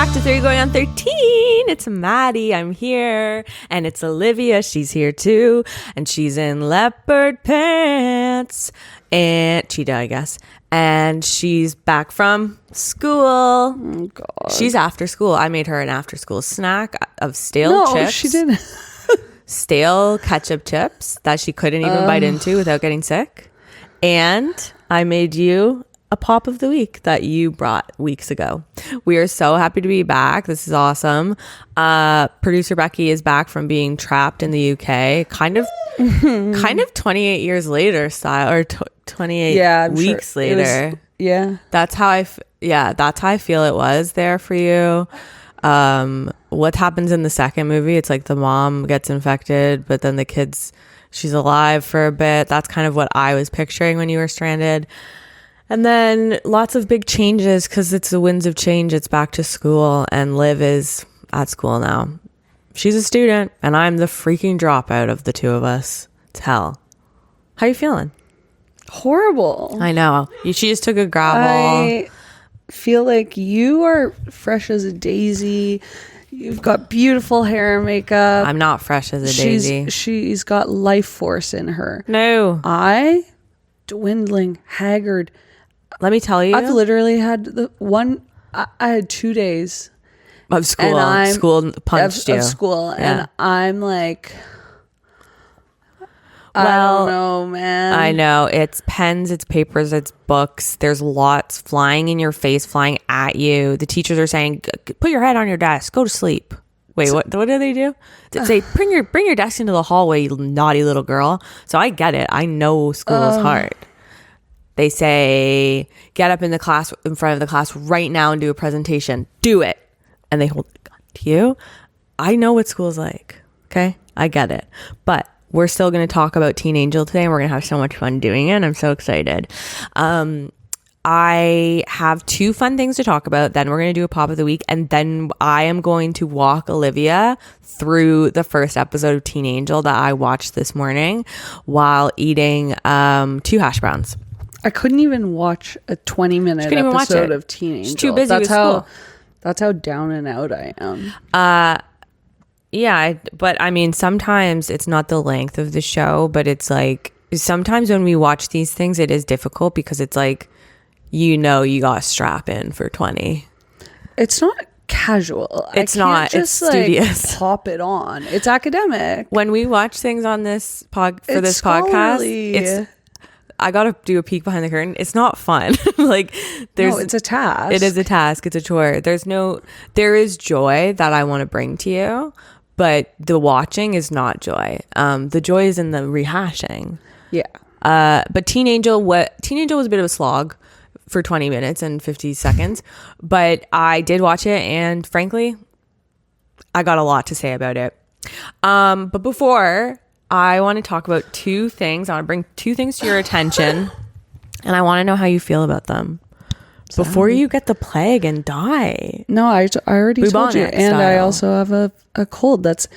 back to 3 going on 13. It's Maddy. I'm here. And it's Olivia. She's here too. And she's in leopard pants. And cheetah, I guess. And she's back from school. Oh, God. She's after school. I made her an after school snack of stale chips. No, she didn't. Stale ketchup chips that she couldn't even bite into without getting sick. And I made you a pop of the week that you brought weeks ago. We are so happy to be back. This is awesome. Producer Becky is back from being trapped in the UK, kind of 28 years later style, or 28 weeks later. That's how I feel it was there for you. What happens in the second movie? It's like the mom gets infected, but then she's alive for a bit. That's kind of what I was picturing when you were stranded. And then lots of big changes because it's the winds of change. It's back to school, and Liv is at school now. She's a student, and I'm the freaking dropout of the two of us. It's hell. How you feeling? Horrible. I know. She just took a gravel. I feel like you are fresh as a daisy. You've got beautiful hair and makeup. I'm not fresh as a daisy. She's got life force in her. No. I, dwindling, haggard. Let me tell you. I've literally had I had 2 days of school. School punched you. Of school. Yeah. And I'm like, I don't know, man. I know. It's pens, it's papers, it's books. There's lots flying in your face, flying at you. The teachers are saying, put your head on your desk, go to sleep. Wait, what do they do? They say, bring your desk into the hallway, you naughty little girl. So I get it. I know school is hard. They say, get up in front of the class right now and do a presentation. Do it. And they hold a gun to you. I know what school's like. Okay? I get it. But we're still going to talk about Teen Angel today, and we're going to have so much fun doing it. I'm so excited. I have 2 fun things to talk about. Then we're going to do a pop of the week. And then I am going to walk Olivia through the first episode of Teen Angel that I watched this morning while eating 2 hash browns. I couldn't even watch a 20-minute episode of Teen Angel. She's too busy with school. That's how down and out I am. Yeah, but I mean, sometimes it's not the length of the show, but it's like sometimes when we watch these things, it is difficult because it's like, you got to strap in for 20. It's not casual. It's not. It's studious. Pop it on. It's academic. When we watch things on this this podcast, I got to do a peek behind the curtain. It's not fun. It's a task. It is a task. It's a chore. There is joy that I want to bring to you, but the watching is not joy. The joy is in the rehashing. Yeah. But Teen Angel was a bit of a slog for 20 minutes and 50 seconds, but I did watch it, and frankly, I got a lot to say about it. But before, I want to talk about 2 things. I want to bring 2 things to your attention, and I want to know how you feel about them before you get the plague and die. No, I already told you. And style. I also have a cold that's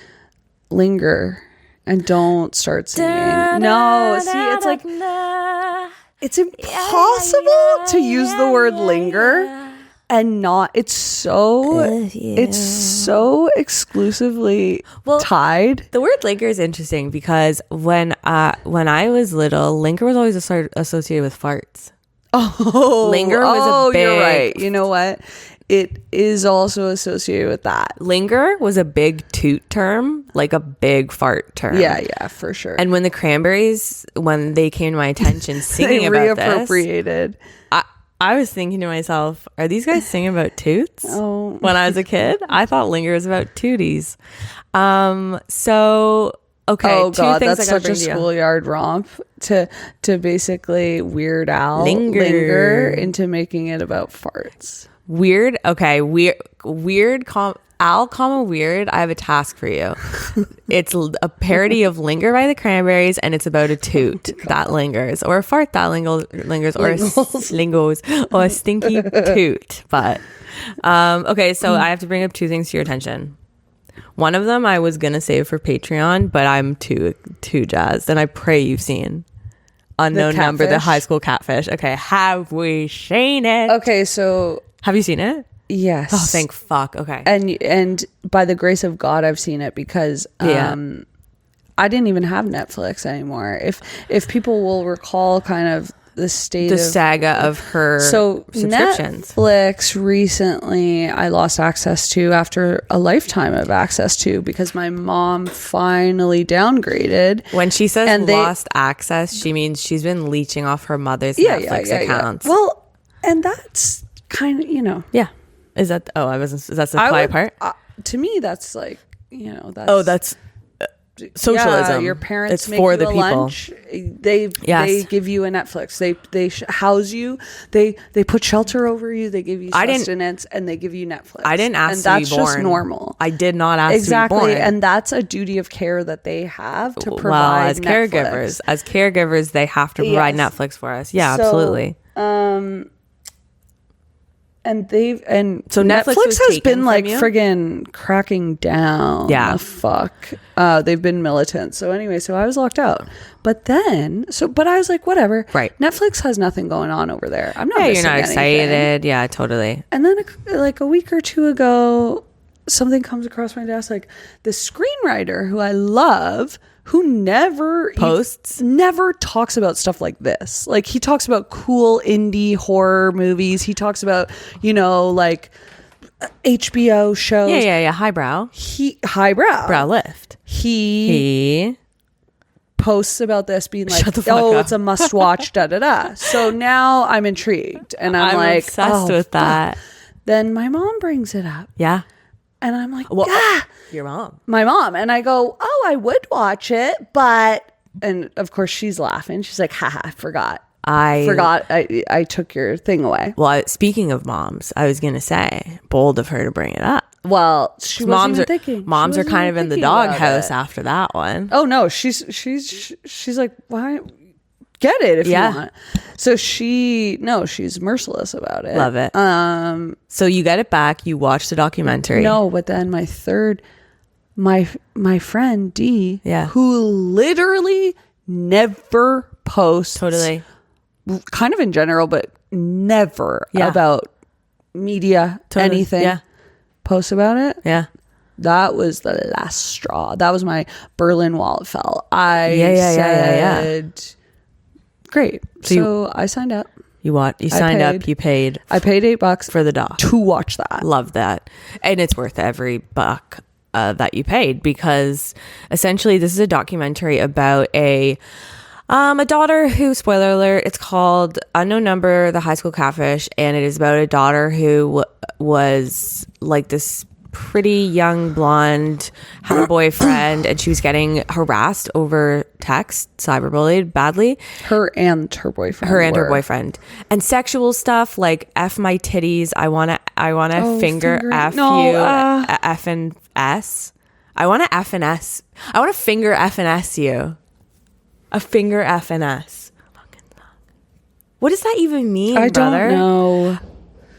linger. And don't start singing. No, see, it's like, it's impossible to use the word linger and not, it's so exclusively tied. The word linger is interesting because when I was little, linger was always associated with farts. Linger was a big... you're right. You know what? It is also associated with that. Linger was a big toot term, like a big fart term. Yeah, for sure. And when the Cranberries, when they came to my attention singing about this, reappropriated. I was thinking to myself, are these guys singing about toots? Oh. When I was a kid, I thought linger was about tooties. So okay. Oh 2 God, things that's such a schoolyard romp to basically Weird Al linger into making it about farts. Weird. Okay. Weird. Al, weird. I have a task for you. It's a parody of Linger by the Cranberries, and it's about a toot that lingers, or a fart that lingers, or a stinky toot. But okay, so I have to bring up 2 things to your attention. One of them I was gonna save for Patreon, but I'm too jazzed, and I pray you've seen Unknown Number, the high school catfish. Okay, have we seen it? Okay, so have you seen it? Yes. Oh, thank fuck. Okay. And by the grace of God, I've seen it because I didn't even have Netflix anymore. If people will recall kind of the saga of her subscriptions. Netflix recently I lost access to after a lifetime of access to because my mom finally downgraded. When she says lost access, she means she's been leeching off her mother's Netflix accounts. Well, and that's kind of, Yeah. Is that is that the quiet part? To me, that's like, that's socialism. Yeah, your parents it's make for you the a people. lunch. They give you a Netflix. They house you. They put shelter over you. They give you sustenance, and they give you Netflix. I didn't ask and to that's be born. just normal. I did not ask exactly, to be born. and that's a duty of care that they have to provide. As caregivers, they have to provide Netflix for us. Yeah, so, absolutely. So Netflix has been like friggin' cracking down. Yeah, fuck. They've been militant. So anyway, so I was locked out. But I was like, whatever. Right. Netflix has nothing going on over there. I'm not. Yeah, missing you're not excited. anything. Yeah, totally. And then like a week or two ago, something comes across my desk. Like the screenwriter who I love, who never never talks about stuff like this. Like he talks about cool indie horror movies. He talks about, like HBO shows. Yeah. Highbrow. Highbrow. Brow lift. He posts about this being like, it's a must watch, da da da. So now I'm intrigued and I'm like obsessed with that. Then my mom brings it up. Yeah. And I'm like, your mom. My mom. And I go, I would watch it, but, and of course she's laughing. She's like, haha, I forgot. I took your thing away. Well, speaking of moms, I was going to say, bold of her to bring it up. Well, she wasn't even thinking. Moms are kind of in the doghouse after that one. Oh no, she's like, why? Get it if you want. So she's merciless about it. Love it. So you get it back. You watch the documentary. No, but then my friend D, who literally never posts. Totally. Kind of in general, but never about media, anything. Posts about it. Yeah. That was the last straw. That was my Berlin Wall fell. I said, great. So I signed up. You signed up. You paid. I paid $8 for the doc to watch that. Love that, and it's worth every buck that you paid, because essentially this is a documentary about a daughter who, spoiler alert, it's called Unknown Number: The High School Catfish, and it is about a daughter who was like this pretty young blonde, had a boyfriend, and she was getting harassed over text, cyberbullied badly. Her and her boyfriend. And sexual stuff like F my titties. I wanna finger F you F and S. I wanna F and S. I wanna finger F and S you. A finger F and S. What does that even mean, I brother? don't know.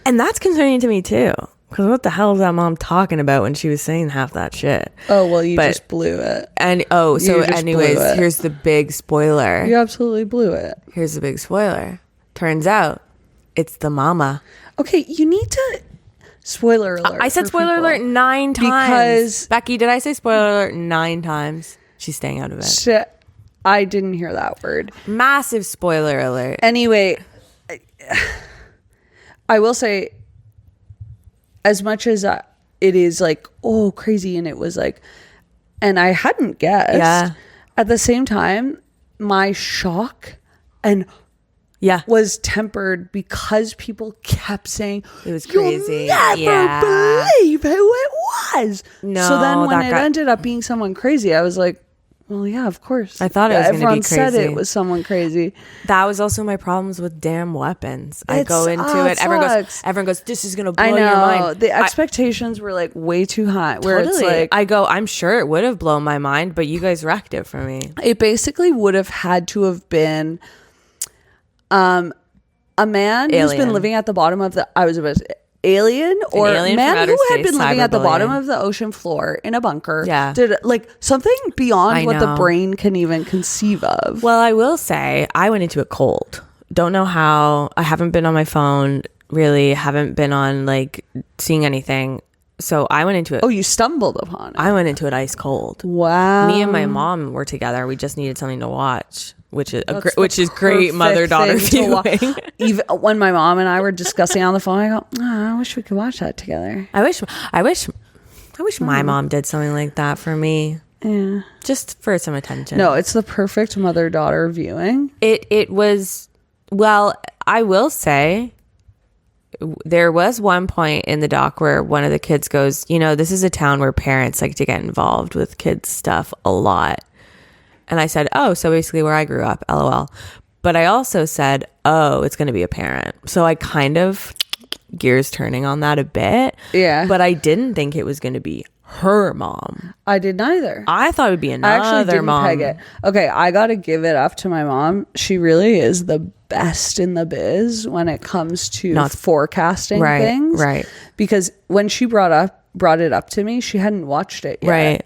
And that's concerning to me too. Because what the hell is that mom talking about when she was saying half that shit? Oh, well, you just blew it. And anyways, here's the big spoiler. You absolutely blew it. Here's the big spoiler. Turns out it's the mama. Okay, you need to... Spoiler alert. I said spoiler alert 9 times. Because... Becky, did I say spoiler alert 9 times? She's staying out of it. Shit. I didn't hear that word. Massive spoiler alert. Anyway, I will say... As much as it is like, crazy, and it was like, and I hadn't guessed. At the same time, my shock was tempered because people kept saying it was crazy. You'll never believe who it was. No, so then when it ended up being someone crazy, I was like, well, yeah, of course. I thought it was going to be crazy. Everyone said it was someone crazy. That was also my problems with damn weapons. I go into it. Everyone goes, this is going to blow your mind. The expectations were like way too high. Where it's like, I go, I'm sure it would have blown my mind, but you guys wrecked it for me. It basically would have had to have been a man who's been living at the bottom of the, alien man who had been living at the bottom of the ocean floor in a bunker. Did like something beyond what the brain can even conceive of. Well, I will say I went into it cold. Don't know how. I haven't been on my phone. really haven't been on like seeing anything. So I went into it. Oh, you stumbled upon it. I went into it ice cold. Wow. Me and my mom were together. We just needed something to watch, which is great mother-daughter viewing. Even when my mom and I were discussing on the phone, I go, I wish we could watch that together. I wish my mom did something like that for me. Yeah. Just for some attention. No, it's the perfect mother-daughter viewing. It was, well, I will say, there was one point in the doc where one of the kids goes, this is a town where parents like to get involved with kids stuff a lot. And I said, oh, so basically where I grew up, LOL. But I also said, oh, it's going to be a parent. So I kind of gears turning on that a bit. Yeah. But I didn't think it was going to be her mom. I did neither. I thought it would be another I actually didn't mom. peg it. Okay, I got to give it up to my mom. She really is the best in the biz when it comes to forecasting things. Right. Because when she brought it up to me, she hadn't watched it yet. Right.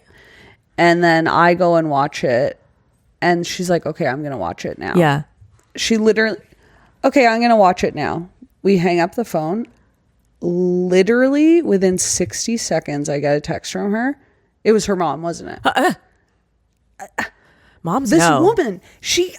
And then I go and watch it, and she's like, okay, I'm going to watch it now. Yeah. She literally, okay, I'm going to watch it now. We hang up the phone. Literally within 60 seconds, I get a text from her. It was her mom, wasn't it? Moms this know. Woman, she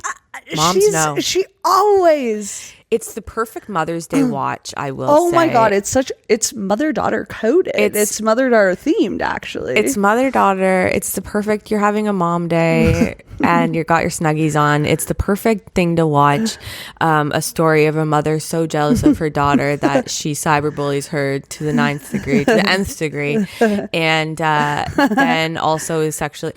always. It's the perfect Mother's Day watch, I will say. Oh my God, it's mother-daughter coded. It's mother-daughter themed, actually. It's mother-daughter. It's the perfect, you're having a mom day and you got your Snuggies on. It's the perfect thing to watch. A story of a mother so jealous of her daughter that she cyberbullies her to the nth degree. And then also is sexually...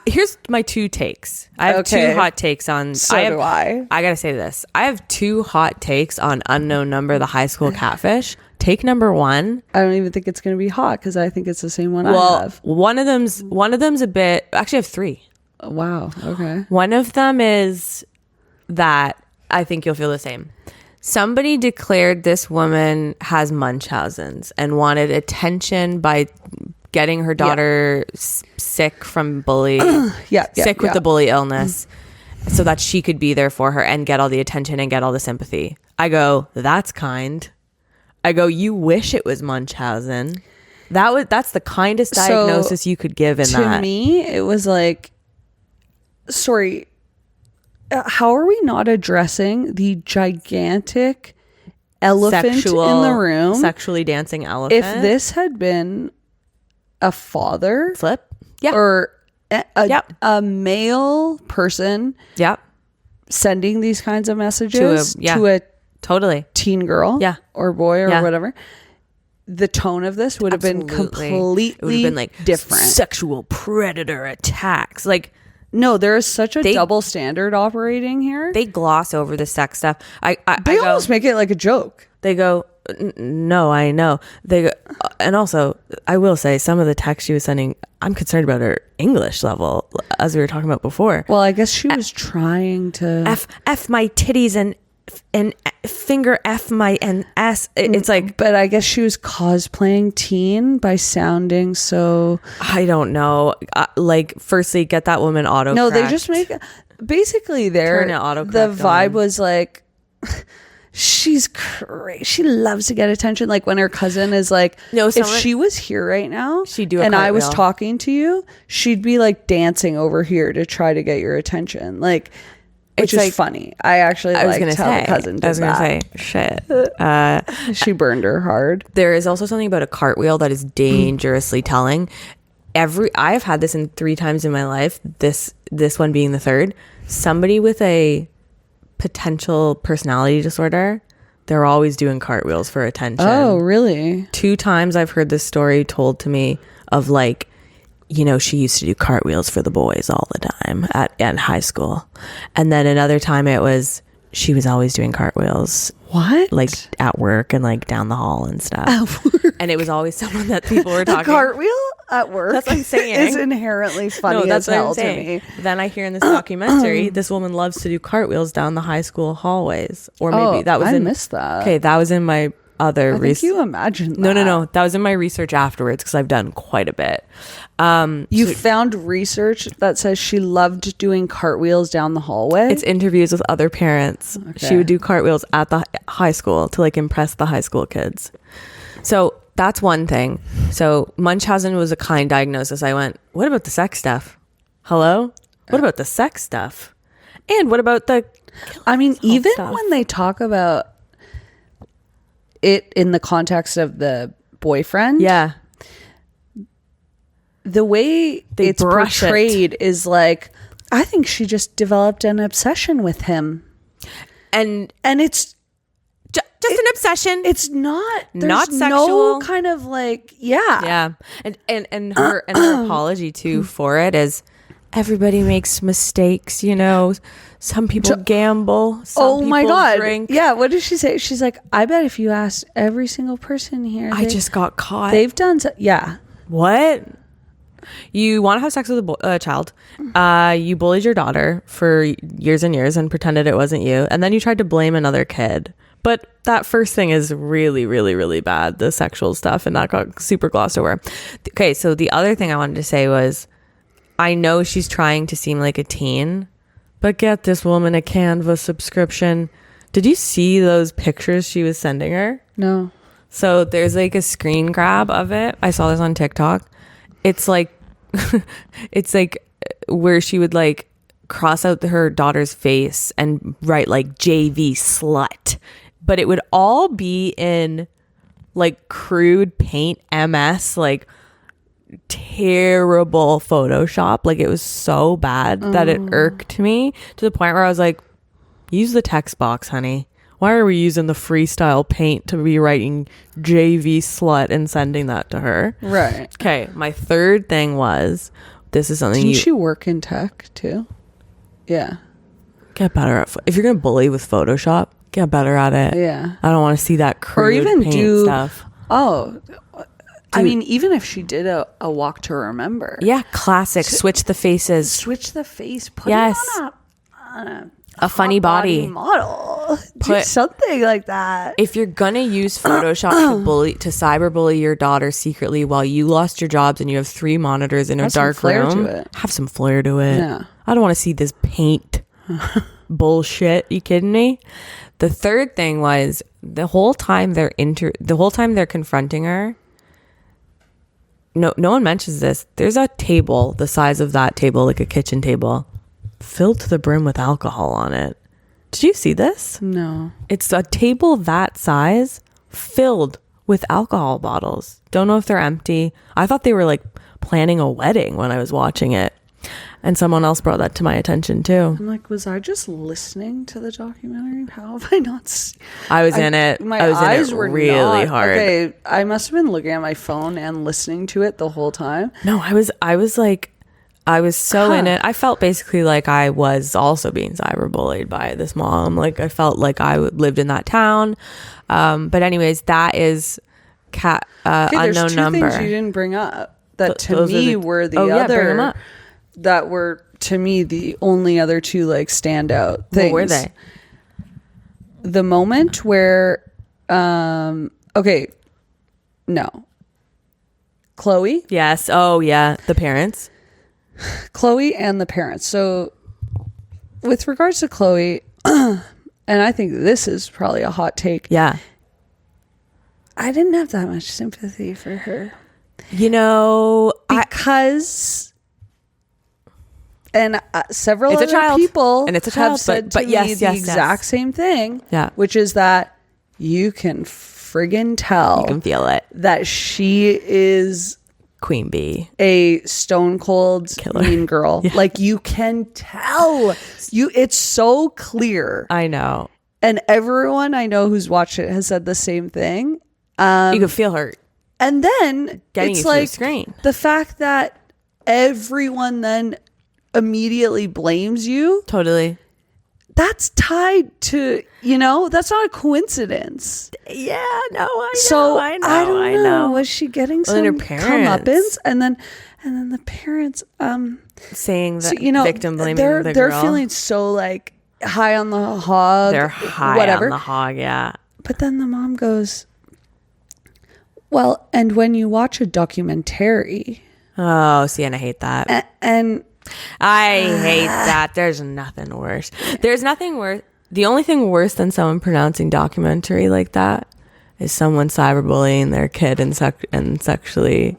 here's my two takes. I have two hot takes on... Do I. I gotta say this. I have two hot takes on Unknown Number, the high school catfish. Take number one. I don't even think it's going to be hot because I think it's the same one I have. One of them's a bit. Actually, I have three. Wow. Okay. One of them is that I think you'll feel the same. Somebody declared this woman has Munchausen's and wanted attention by getting her daughter sick from bully. Sick with the bully illness. So that she could be there for her and get all the attention and get all the sympathy. I go, that's kind. I go, you wish it was Munchausen. That's the kindest diagnosis you could give in that. To me, it was like, sorry, how are we not addressing the gigantic elephant in the room? Sexually dancing elephant. If this had been a father. Flip. Yeah. Or a male person sending these kinds of messages to a totally teen girl or boy or whatever, the tone of this would have been completely it would have been like different. Sexual predator attacks. Like, no, there is such a double standard operating here. They gloss over the sex stuff. They almost make it like a joke. They go, no, I know. They go, and also, I will say, some of the text she was sending, I'm concerned about her English level, as we were talking about before. Well, I guess she was trying to F my titties and finger F my and S. It's like, but I guess she was cosplaying teen by sounding so. I don't know. Like, firstly, get that woman auto. No, they just make basically there. Turn it auto. The vibe was like. She's crazy. She loves to get attention. Like when her cousin is like, no, if she was here right now, she'd do a and cartwheel. I was talking to you, she'd be like dancing over here to try to get your attention. Like, which is like, funny. I actually liked how the cousin did that. I was going to say, shit. She burned her hard. There is also something about a cartwheel that is dangerously telling. I've had this in 3 times in my life. This one being the third. Somebody with a potential personality disorder, they're always doing cartwheels for attention. Oh, really? 2 times I've heard this story told to me of like, she used to do cartwheels for the boys all the time at high school. And then another time it was, she was always doing cartwheels. What? Like at work and like down the hall and stuff. At work? And it was always someone that people were talking. A cartwheel at work? That's what I'm saying. Is inherently funny as hell to me. Then I hear in this documentary, this woman loves to do cartwheels down the high school hallways. Or maybe that was I missed that. Okay, that was in my other research. You imagined that. No. That was in my research afterwards because I've done quite a bit. You found research that says she loved doing cartwheels down the hallway? It's interviews with other parents. Okay. She would do cartwheels at the high school to like impress the high school kids. So that's one thing. So Munchausen was a kind diagnosis. I went, what about the sex stuff? Hello? What about the sex stuff? And what about the... I mean, even when they talk about it in the context of the boyfriend, yeah, the way it's portrayed is like, I think she just developed an obsession with him, and it's just an obsession. It's not sexual. No kind of like yeah, and her apology too for it is everybody makes mistakes, you know. Some people gamble. Some people my God. Drink. Yeah. What did she say? She's like, I bet if you asked every single person here, I just got caught. They've done yeah. What? You want to have sex with a child. You bullied your daughter for years and years and pretended it wasn't you. And then you tried to blame another kid. But that first thing is really, really, really bad. The sexual stuff. And that got super glossed over. Okay. So the other thing I wanted to say was, I know she's trying to seem like a teen, but get this woman a Canva subscription. Did you see those pictures she was sending her? No. So there's like a screen grab of it. I saw this on TikTok. It's like, it's like where she would like cross out her daughter's face and write like JV slut. But it would all be in like crude paint MS, like terrible Photoshop. Like it was so bad that it irked me to the point where I was like, use the text box, honey. Why are we using the freestyle paint to be writing JV slut and sending that to her? Right. Okay. My third thing was, this is something Didn't she work in tech too? Yeah. Get better at if you're gonna bully with Photoshop, get better at it. Yeah. I don't want to see that crude or even paint stuff. I mean, even if she did a walk to remember. Yeah, classic. Switch the faces. Switch the face. Put it on a funny body model. Do something like that. If you're gonna use Photoshop to cyberbully your daughter secretly while you lost your jobs and you have 3 monitors in a dark room, have some flair to it. Yeah. I don't want to see this paint bullshit. You kidding me? The third thing was the whole time they're confronting her. No one mentions this. There's a table the size of that table, like a kitchen table, filled to the brim with alcohol on it. Did you see this? No. It's a table that size filled with alcohol bottles. Don't know if they're empty. I thought they were like planning a wedding when I was watching it. And someone else brought that to my attention too. I'm like, was I just listening to the documentary? How have I not I was in it. My I was eyes in it were really hard. Okay, I must have been looking at my phone and listening to it the whole time. No, I was so in it. I felt basically like I was also being cyberbullied by this mom. Like I felt like I lived in that town. But anyways, that is unknown number. There's 2 things you didn't bring up that to me were the other that were to me the only other 2 like standout things. What were they? The moment where Chloe. Yes. Oh yeah, the parents. Chloe and the parents. So with regards to Chloe, and I think this is probably a hot take. Yeah. I didn't have that much sympathy for her. You know, because and several it's other people and it's a child, have said to me the exact same thing. Yeah. Which is that you can friggin' tell. You can feel it. That she is Queen Bee. A stone cold killer. Mean girl. Yeah. Like you can tell. It's so clear. I know. And everyone I know who's watched it has said the same thing. You can feel her. And then it's like the fact that everyone then immediately blames you. Totally. That's tied to, that's not a coincidence. Yeah, no, I know. So I don't know. Was she getting some comeuppance? And then the parents saying that victim blaming the girl. They're feeling so like high on the hog. They're high on the hog, yeah. But then the mom goes, Well, and when you watch a documentary, Oh, see, and I hate that. and I hate that. There's nothing worse. There's nothing worse. The only thing worse than someone pronouncing documentary like that is someone cyberbullying their kid and sexually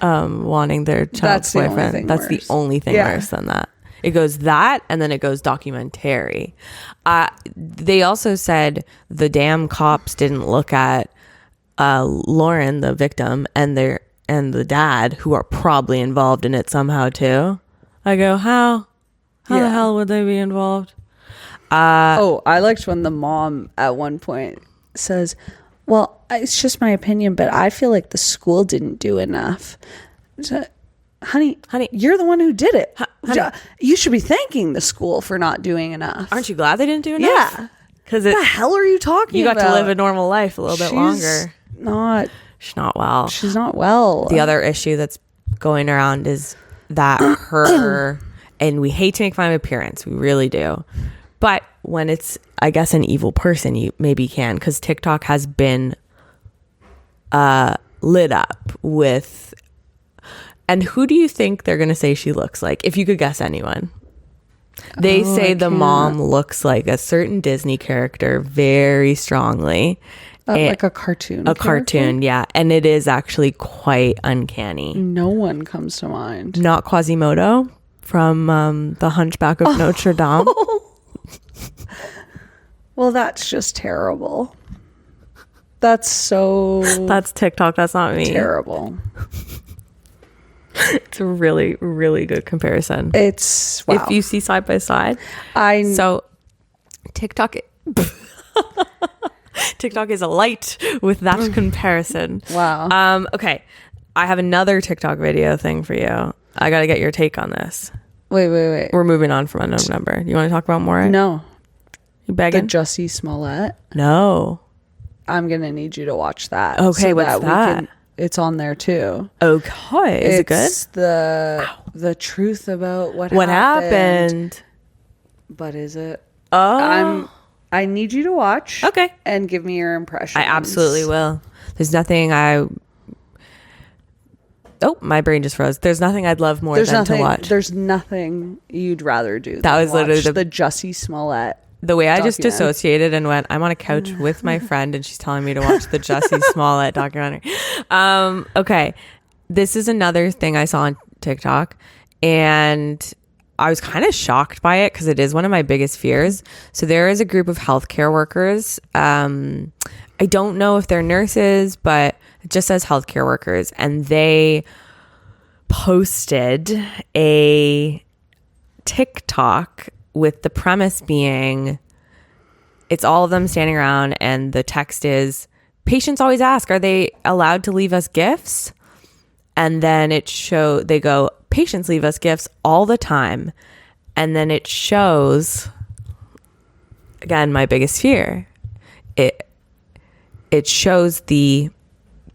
wanting their child's boyfriend. That's the only thing worse than that. It goes that, and then it goes documentary. They also said the damn cops didn't look at Lauren, the victim, and the dad, who are probably involved in it somehow too. I go, how the hell would they be involved? I liked when the mom at one point says, well, it's just my opinion, but I feel like the school didn't do enough. So, honey, you're the one who did it. You should be thanking the school for not doing enough. Aren't you glad they didn't do enough? Yeah. Because the hell are you talking about? You got to live a normal life a little bit longer. She's not well. She's not well. The other issue that's going around is that her, and we hate to make fun of appearance, we really do. But when it's, I guess, an evil person, you maybe can, because TikTok has been lit up with, and who do you think they're going to say she looks like? If you could guess anyone. They say the mom looks like a certain Disney character very strongly. Like a cartoon. Cartoon, yeah. And it is actually quite uncanny. No one comes to mind. Not Quasimodo from The Hunchback of Notre Dame. Well, that's just terrible. That's TikTok. That's not me. Terrible. It's a really, really good comparison. It's, wow. If you see side by side. So TikTok is a light with that comparison. Wow. Okay. I have another TikTok video thing for you. I got to get your take on this. Wait. We're moving on from unknown number. You want to talk about more? No. You begging? The Jussie Smollett? No. I'm going to need you to watch that. Okay, so what's that? It's on there too. Okay. Is it good? It's the truth about what happened. But is it? Oh. I need you to watch. Okay. And give me your impression. I absolutely will. There's nothing my brain just froze. There's nothing I'd love more than to watch. There's nothing you'd rather do. That was literally the Jussie Smollett. The way I just dissociated and went, I'm on a couch with my friend and she's telling me to watch the Jussie Smollett documentary. Okay. This is another thing I saw on TikTok and I was kind of shocked by it because it is one of my biggest fears. So there is a group of healthcare workers. I don't know if they're nurses, but it just says healthcare workers. And they posted a TikTok with the premise being, it's all of them standing around and the text is, patients always ask, are they allowed to leave us gifts? And then they go, patients leave us gifts all the time. And then it shows, again, my biggest fear. It shows the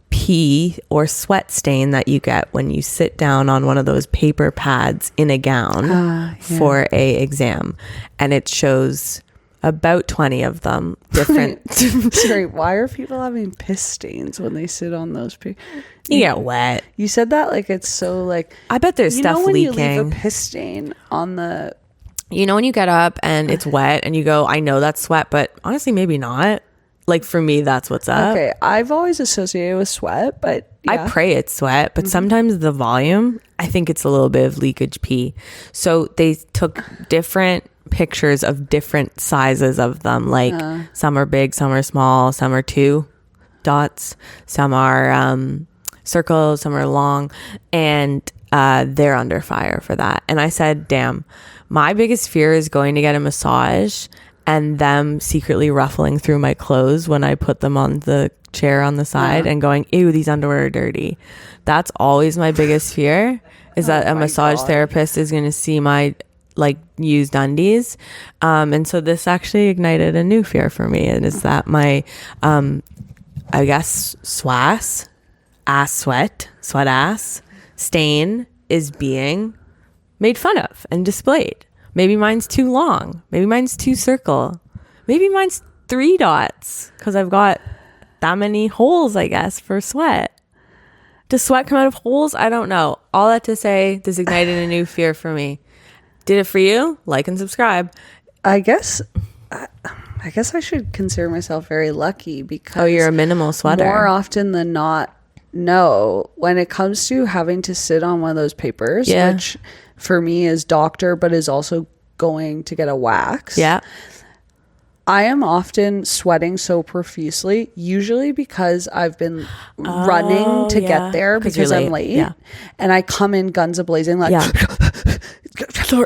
pee or sweat stain that you get when you sit down on one of those paper pads in a gown for a exam. And it shows about 20 of them different. Sorry, why are people having piss stains when they sit on those papers? You get wet. You said that like it's so like, I bet there's stuff when leaking. You leave a piss stain on the, when you get up and it's wet and you go, I know that's sweat, but honestly maybe not. Like for me, that's what's up. Okay, I've always associated with sweat, but I pray it's sweat, but sometimes the volume, I think it's a little bit of leakage pee. So they took different pictures of different sizes of them. Like some are big, some are small, some are 2 dots, some are circles, some are long, and they're under fire for that. And I said, damn, my biggest fear is going to get a massage and them secretly ruffling through my clothes when I put them on the chair on the side and going, ew, these underwear are dirty. That's always my biggest fear, is that a massage therapist is going to see my used undies. And so this actually ignited a new fear for me. And is that my, I guess, sweat ass stain is being made fun of and displayed. Maybe mine's too long. Maybe mine's too circle. Maybe mine's 3 dots because I've got that many holes, I guess, for sweat. Does sweat come out of holes? I don't know. All that to say, this ignited a new fear for me. Did it for you? Like and subscribe. I guess I should consider myself very lucky because you're a minimal sweater. More often than not, no. When it comes to having to sit on one of those papers, which for me is doctor, but is also going to get a wax. Yeah. I am often sweating so profusely, usually because I've been running to get there because I'm late. Yeah. And I come in guns a-blazing like,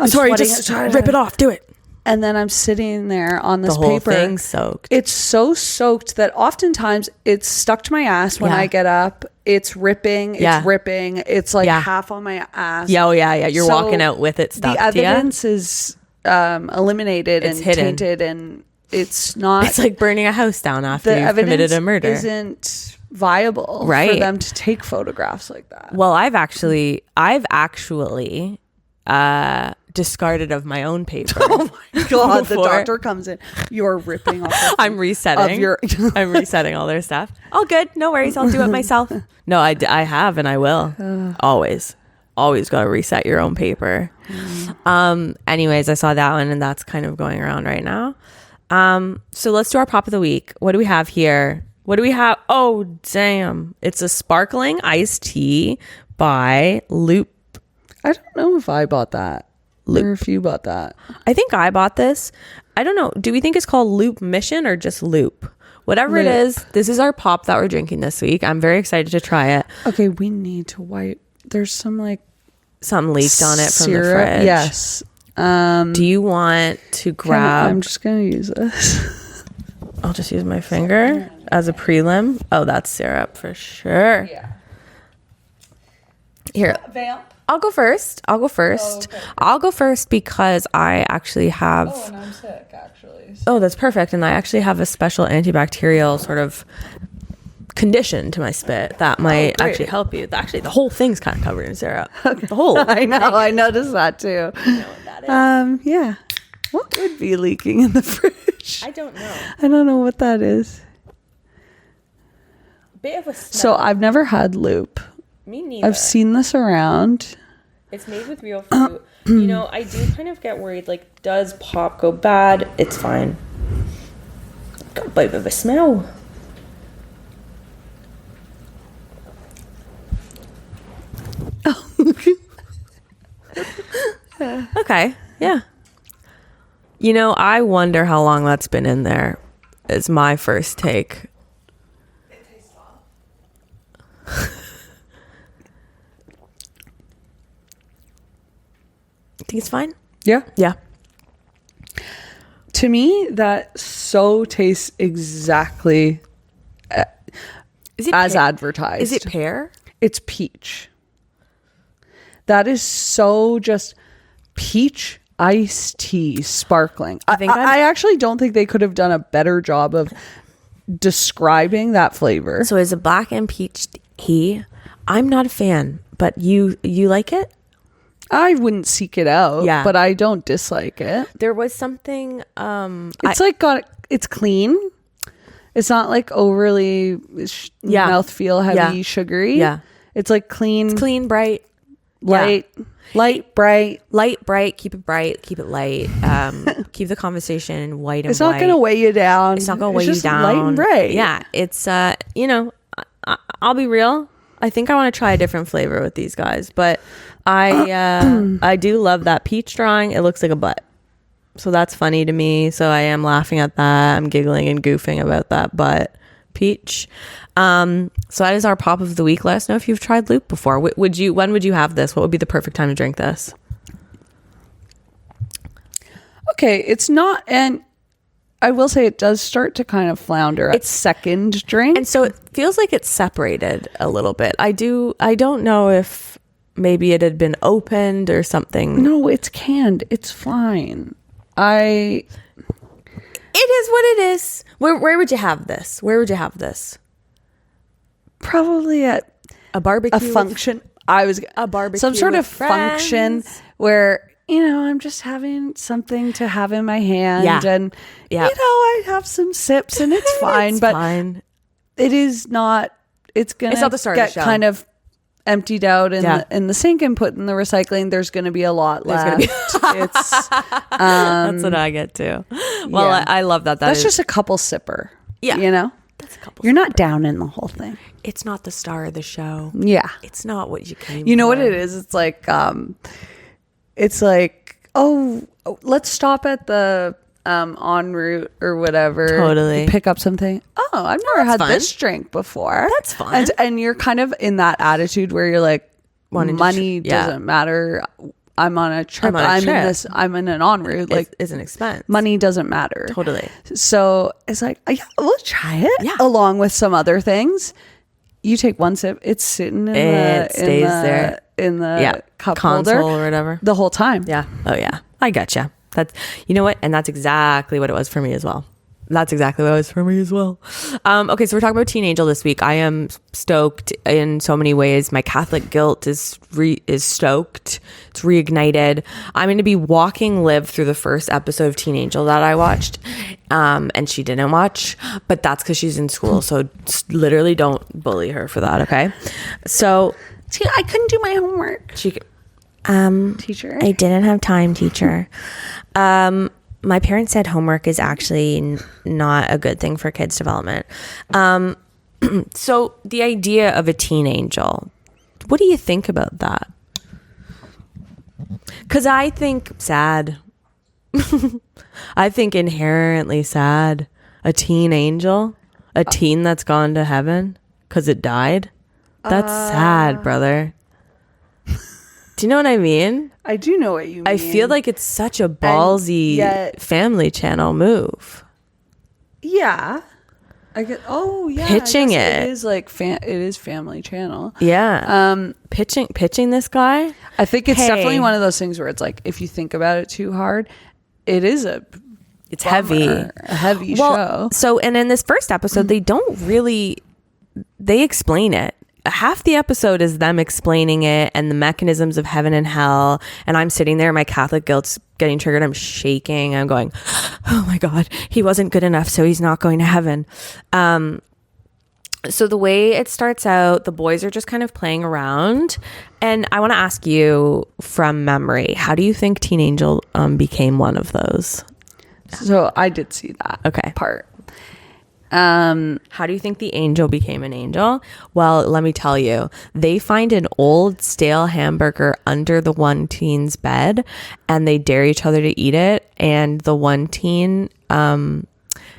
sorry, just rip it off, do it. And then I'm sitting there on this paper. The whole paper. thing's soaked. It's so soaked that oftentimes it's stuck to my ass when I get up. It's ripping. It's ripping. It's like half on my ass. Yeah. You're walking out with it stuck. The evidence is eliminated and hidden. Tainted, and it's not. It's like burning a house down after you've committed a murder. Isn't viable for them to take photographs like that. Well, I've actually discarded of my own paper. Oh my god! The doctor comes in. You're ripping off. I'm resetting. I'm resetting all their stuff. All good. No worries. I'll do it myself. No, I have and I will. Always got to reset your own paper. Anyways, I saw that one and that's kind of going around right now. So let's do our pop of the week. What do we have here? What do we have? Oh, damn. It's a sparkling iced tea by Loop. I don't know if I bought that. Loop. Or if you bought that. I think I bought this. I don't know. Do we think it's called Loop Mission or just Loop? Whatever it is, this is our pop that we're drinking this week. I'm very excited to try it. Okay, we need to wipe. There's some something leaked on it from the fridge. Yes. Do you want to grab? I'm just gonna use this. I'll just use my finger as a prelim. Oh, that's syrup for sure. Yeah. Here. Vamp. I'll go first. Oh, okay. I'll go first because I actually have... Oh, and I'm sick, actually. Oh, that's perfect. And I actually have a special antibacterial sort of condition to my spit that might actually help you. Actually, the whole thing's kind of covered in syrup. Okay. The whole I know. I noticed that too. You know what that is? Yeah. What would be leaking in the fridge? I don't know. I don't know what that is. Bit of a smell. So I've never had Loop. Me neither. I've seen this around. It's made with real fruit. I do kind of get worried, like, does pop go bad? It's fine. Got a bit of a smell. Okay, yeah. I wonder how long that's been in there is my first take. It tastes well. Think it's fine? Yeah. Yeah. To me, that so tastes exactly as advertised. Is it pear? It's peach. That is so just peach iced tea, sparkling. I actually don't think they could have done a better job of describing that flavor. So is a black and peach tea? I'm not a fan, but you like it? I wouldn't seek it out, but I don't dislike it. There was something it's clean. It's not like overly mouthfeel heavy, sugary. Yeah. It's like clean. It's clean, bright, light, bright. Light, bright, keep it bright, keep it light. Keep the conversation white and It's not going to weigh you down. It's not going to weigh you down. Light and bright. Yeah. It's I'll be real. I think I want to try a different flavor with these guys, but I do love that peach drawing. It looks like a butt. So that's funny to me. So I am laughing at that. I'm giggling and goofing about that butt peach. So that is our pop of the week. Let us know if you've tried Loop before. When would you have this? What would be the perfect time to drink this? Okay, it's not, and I will say it does start to kind of flounder at second drink. And so it feels like it's separated a little bit. I don't know if maybe it had been opened or something. No, it's canned. It's fine. It is what it is. Where would you have this? Probably at a barbecue. A function. A barbecue. Some sort of function where, I'm just having something to have in my hand. Yeah. And, I have some sips and it's fine. It's fine. it is not. It's not the start of get the show. kind of emptied out in the sink and put in the recycling. There's going to be a lot left. It's that's what I get too. Well, yeah. I love that. That's just a couple sipper. Yeah. You know? That's a couple. You're not down in the whole thing. It's not the star of the show. Yeah. It's not what you came You know for. what it is? It's like oh, let's stop at the en route or whatever. Totally. Pick up something. Oh, I've never had fun. this drink before. That's fun. And you're kind of in that attitude where you're like, Wanting to money doesn't matter. I'm on a trip. I'm in an en route. Like, it's an expense. money doesn't matter. Totally. So it's like, yeah, we'll try it. Yeah. Along with some other things. You take one sip, it's sitting in It stays there. in the cup console holder or whatever the whole time. Yeah. Oh yeah. I gotcha. That's, you know what? And that's exactly what it was for me as well. Okay, so we're talking about Teen Angel this week. I am stoked in so many ways. My Catholic guilt is stoked. It's reignited. I'm going to be walking Liv through the first episode of Teen Angel that I watched, and she didn't watch, but that's because she's in school. So literally don't bully her for that, okay? So See, I couldn't do my homework. Teacher. I didn't have time, teacher. My parents said homework is actually not a good thing for kids' development. So the idea of a teen angel, what do you think about that? Because I think sad. I think inherently sad. A teen angel, a teen that's gone to heaven because it died. That's sad, brother. Do you know what I mean? I do know what you mean. I feel like it's such a ballsy Family Channel move. Yeah. I get. Oh yeah. Pitching it it is like it is Family Channel. Yeah. Pitching this guy. I think it's definitely one of those things where it's like if you think about it too hard, it is it's heavy, a heavy show. So, and in this first episode, they explain it. Half the episode is them explaining it and the mechanisms of heaven and hell. And I'm sitting there, my Catholic guilt's getting triggered. I'm shaking. I'm going, oh my God, he wasn't good enough, so he's not going to heaven. So the way it starts out, the boys are just kind of playing around. And I want to ask you from memory, how do you think Teen Angel became one of those? So I did see that part. How do you think the angel became an angel? Well, let me tell you, they find an old stale hamburger under the one teen's bed and they dare each other to eat it. And the one teen,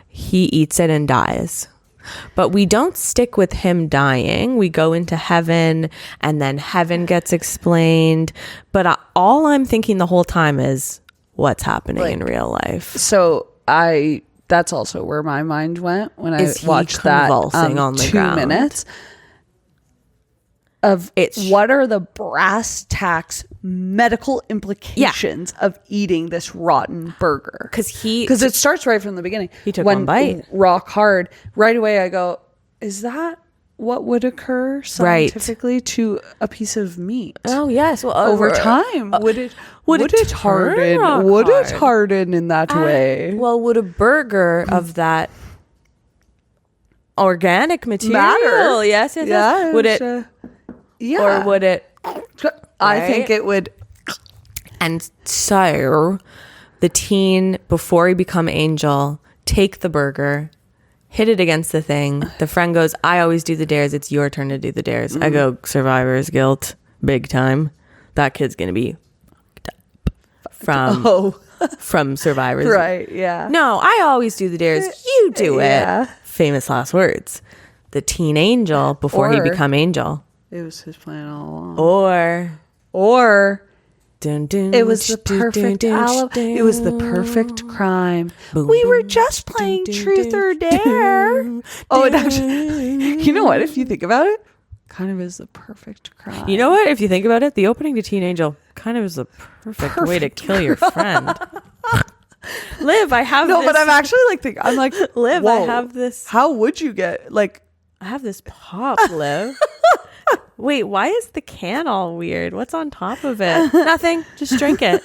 he eats it and dies. But we don't stick with him dying. We go into heaven and then heaven gets explained. But all I'm thinking the whole time is what's happening in real life. So that's also where my mind went when I watched that on the 2 ground? minutes of what are the brass tacks medical implications of eating this rotten burger? Because it starts right from the beginning. He took one bite. Rock hard. Right away I go, is that what would occur scientifically to a piece of meat? Oh yes. Well, over time, would it harden? Would it harden in that way? Well, would a burger of that organic material matter? Yes. Yeah. Would it? Or would it? I think it would. And so, the teen, before he become angel, take the burger, hit it against the thing. The friend goes, I always do the dares. It's your turn to do the dares. I go, survivor's guilt, big time. That kid's going to be from survivor's. Right, yeah. No, I always do the dares. You do it. Famous last words. The teen angel before he become angel. It was his plan all along. Or it was the perfect alibi. It was the perfect crime. We were just playing truth or dare. It actually, you know what? If you think about it, kind of is the perfect crime. You know what? If you think about it, the opening to Teen Angel kind of is the perfect way to kill your friend. Liv, I have but I'm actually I'm like, Liv, I have this. How would you get I have this pop, Liv. Wait, why is the can all weird? What's on top of it? Nothing. Just drink it.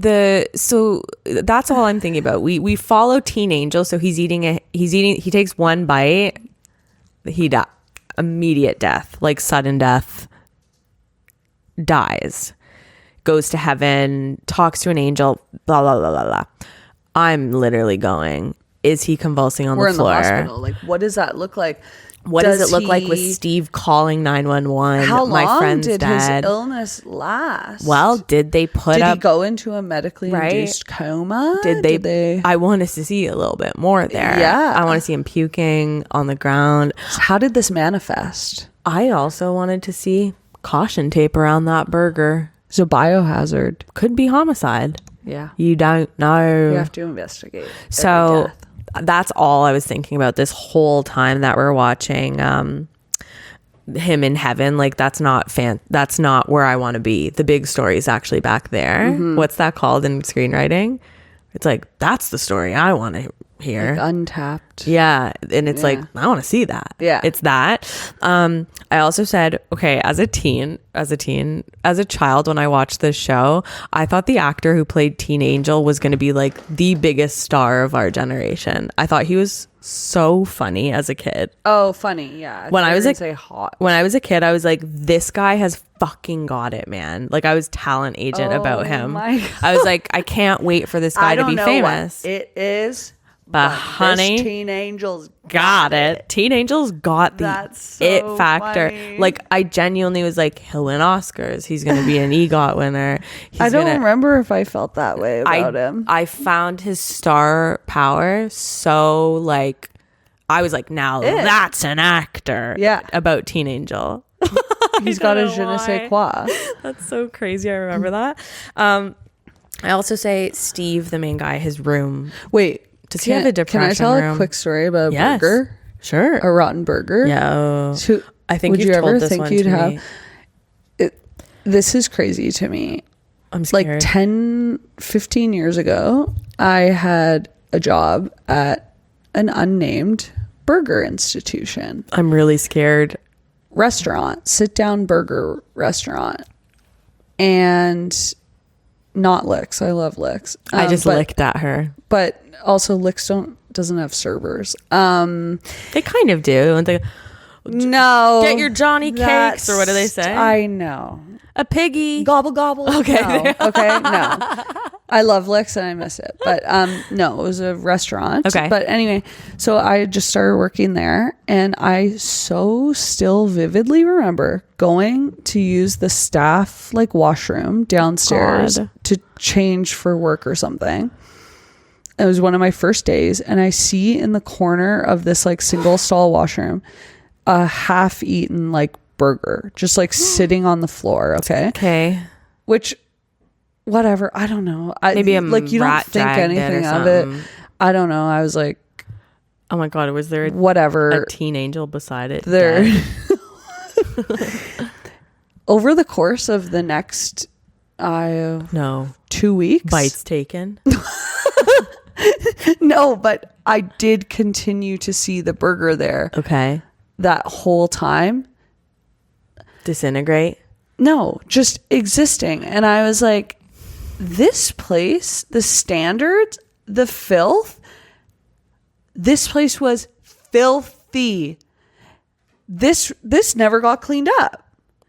So that's all I'm thinking about. We follow Teen Angel. So he takes one bite. Immediate death, like sudden death, dies, goes to heaven, talks to an angel, blah, blah, blah, blah, blah. I'm literally going, is he convulsing on the floor? We're in the hospital. Like, what does that look like? What does it look like with Steve calling 911? How My long friend's did dead. his illness last? Well, did he go into a medically induced coma? Did they? I wanted to see a little bit more there. Yeah. I want to see him puking on the ground. So how did this manifest? I also wanted to see caution tape around that burger. It's a biohazard. Could be homicide. Yeah. You don't know. You have to investigate. So that's all I was thinking about this whole time that we're watching him in heaven. Like, that's not where I want to be. The big story is actually back there. What's that called in screenwriting? It's like, that's the story I want to hear. Like untapped. Yeah. And it's like, I want to see that. Yeah. It's that. I also said, okay, as a child, when I watched this show, I thought the actor who played Teen Angel was going to be like the biggest star of our generation. I thought he was so funny as a kid. Oh, funny. Yeah. When I was hot. When I was a kid, I was like, this guy has fucking got it, man. Like, I was talent agent about him. My God. I was like, I can't wait for this guy to be famous. It is. But honey, Teen Angel's got it. Teen Angel's got the it factor. Funny. Like, I genuinely was like, he'll win Oscars. He's going to be an EGOT winner. I don't remember if I felt that way about him. I found his star power so, like, I was like, now that's an actor. Yeah. About Teen Angel. He's got a je ne sais quoi. That's so crazy. I remember that. I also say Steve, the main guy, his room. Wait. Does he have a depression Can I tell room? a quick story about a burger? Sure. A rotten burger? Yeah. So, I think would you've you told ever this think one you'd to have me. This is crazy to me. I'm scared. Like 10, 15 years ago, I had a job at an unnamed burger institution. I'm really scared. Restaurant, sit-down burger restaurant. And not Licks. I love Licks. I just licked at her. But also Licks doesn't have servers. They kind of do. And they no. get your Johnny cakes, or what do they say? I know. A piggy. Gobble gobble. Okay. No. Okay. No. I love Licks and I miss it. But no, it was a restaurant. Okay. But anyway, so I just started working there and I so still vividly remember going to use the staff like washroom downstairs to change for work or something. It was one of my first days and I see in the corner of this like single stall washroom a half-eaten like burger just like sitting on the floor. Okay. Which whatever, I don't know. Maybe a like you don't think anything of it. I don't know. I was like, oh my God, was there whatever a Teen Angel beside it? There. Over the course of the next 2 weeks, bites taken. No, but I did continue to see the burger there. Okay. That whole time. Disintegrate? No, just existing. And I was like, this place, the standards, the filth, this place was filthy. This never got cleaned up.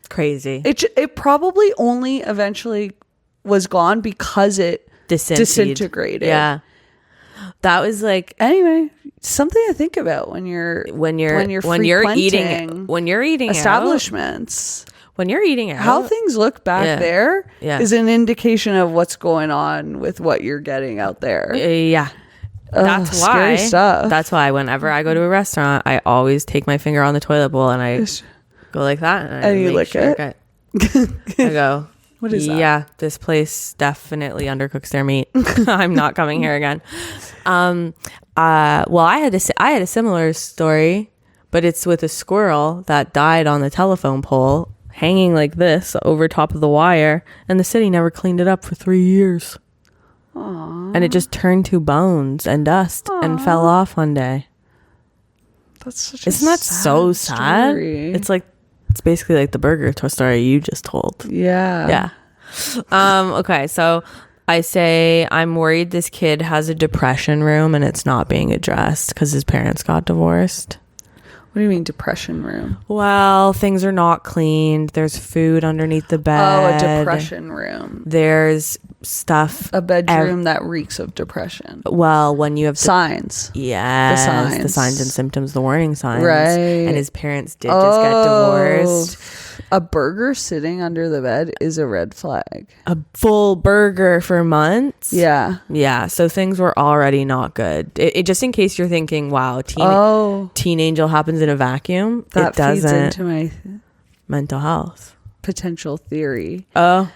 Crazy. It probably only eventually was gone because it disintegrated. Yeah. That was like, anyway, something to think about when you're eating establishments. When you're eating out, how things look back there is an indication of what's going on with what you're getting out there. Yeah. That's why. Scary stuff. That's why whenever I go to a restaurant, I always take my finger on the toilet bowl and I go like that. And you lick it. I go, what is that? Yeah, this place definitely undercooks their meat. I'm not coming here again. Well, I had a similar story, but it's with a squirrel that died on the telephone pole, hanging like this over top of the wire, and the city never cleaned it up for 3 years. Aww. And it just turned to bones and dust and fell off one day. That's such Isn't that so sad? Story. It's basically like the burger story you just told. Yeah. Okay, so I say, I'm worried this kid has a depression room and it's not being addressed because his parents got divorced. What do you mean depression room? Well, things are not cleaned. There's food underneath the bed. Oh, a depression room. There's stuff. A bedroom that reeks of depression. Well, when you have signs. Yes. The signs and symptoms, the warning signs. Right. And his parents did just get divorced. A burger sitting under the bed is a red flag. A full burger for months. Yeah. Yeah. So things were already not good. It just in case you're thinking, wow, teen angel happens in a vacuum. That it doesn't. feeds into my mental health potential theory. Oh.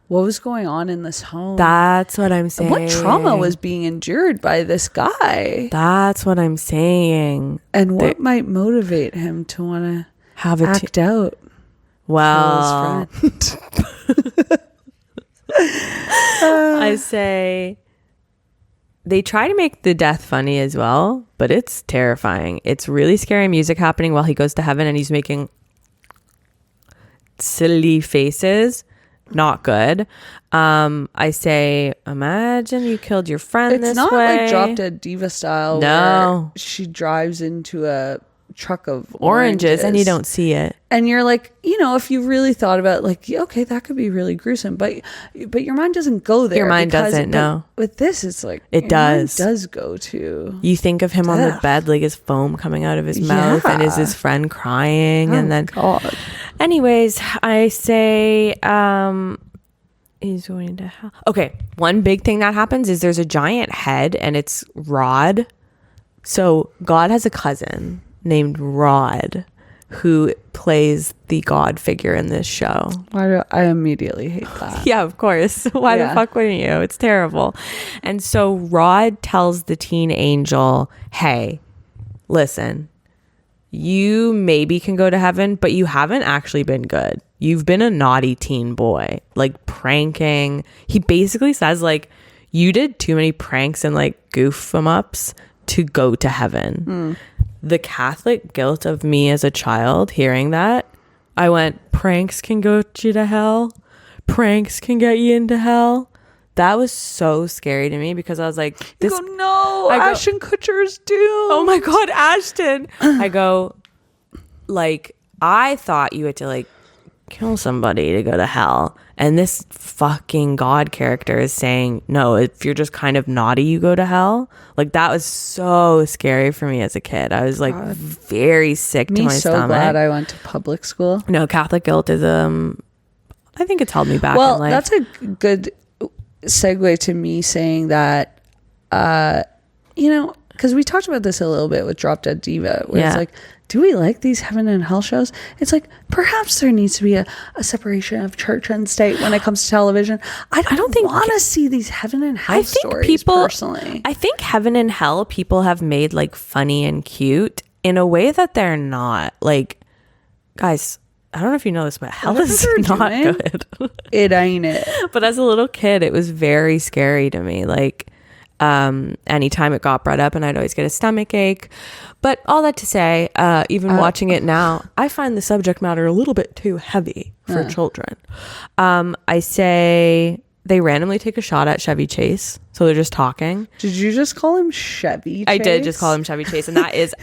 What was going on in this home? That's what I'm saying. What trauma was being endured by this guy? That's what I'm saying. And what might motivate him to want to act out? Well, I say they try to make the death funny as well, but it's terrifying. It's really scary music happening while he goes to heaven and he's making silly faces. Not good. I say, imagine you killed your friend this way. It's not like Drop Dead Diva style. No. Where she drives into a truck of oranges and you don't see it. And you're like, if you really thought about it, like, okay, that could be really gruesome. But your mind doesn't go there. Your mind doesn't, no. With this, it's like, it does. Mind does go to. You think of him on the bed, like his foam coming out of his mouth and is his friend crying. And then, God. Anyways, I say, he's going to hell. Okay. One big thing that happens is there's a giant head and it's Rod. So God has a cousin named Rod who plays the God figure in this show. Why do I immediately hate that? Yeah, of course. Why the fuck wouldn't you? It's terrible. And so Rod tells the teen angel, hey, listen, you maybe can go to heaven, but you haven't actually been good. You've been a naughty teen boy, like pranking. He basically says like, you did too many pranks and like goof 'em ups to go to heaven. The Catholic guilt of me as a child hearing that, I went, pranks can get you to hell. Pranks can get you into hell. That was so scary to me because I was like, this. Ashton Kutcher's doomed. Oh my God, Ashton. I go, like, I thought you had to like kill somebody to go to hell. And this fucking God character is saying, no, if you're just kind of naughty, you go to hell. Like, that was so scary for me as a kid. I was like very sick to my stomach. I'm so glad I went to public school. No, Catholic guilt is, I think it's held me back. Well, in life. that's a good segue to me saying that, because we talked about this a little bit with Drop Dead Diva, where it's like, do we like these heaven and hell shows? It's like, perhaps there needs to be a separation of church and state when it comes to television. I don't think want to see these heaven and hell stories personally. I think heaven and hell people have made like funny and cute in a way that they're not. Like, guys, I don't know if you know this, but hell is not good. It ain't it. But as a little kid, it was very scary to me. Like, anytime it got brought up and I'd always get a stomach ache. But all that to say, even watching it now, I find the subject matter a little bit too heavy for children. I say they randomly take a shot at Chevy Chase. So they're just talking. Did you just call him Chevy Chase? I did just call him Chevy Chase. And that is,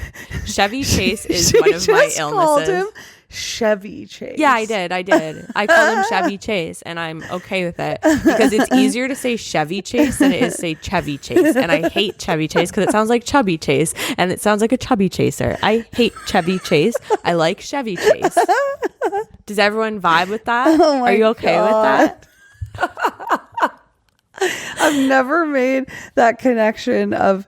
Chevy Chase is one of my illnesses. Called him Chevy Chase. Yeah, I did. I call him Chevy Chase and I'm okay with it because it's easier to say Chevy Chase than it is to say Chevy Chase. And I hate Chevy Chase because it sounds like Chubby Chase and it sounds like a chubby chaser. I hate Chevy Chase. I like Chevy Chase. Does everyone vibe with that? Oh Are you okay God. with that? I've never made that connection of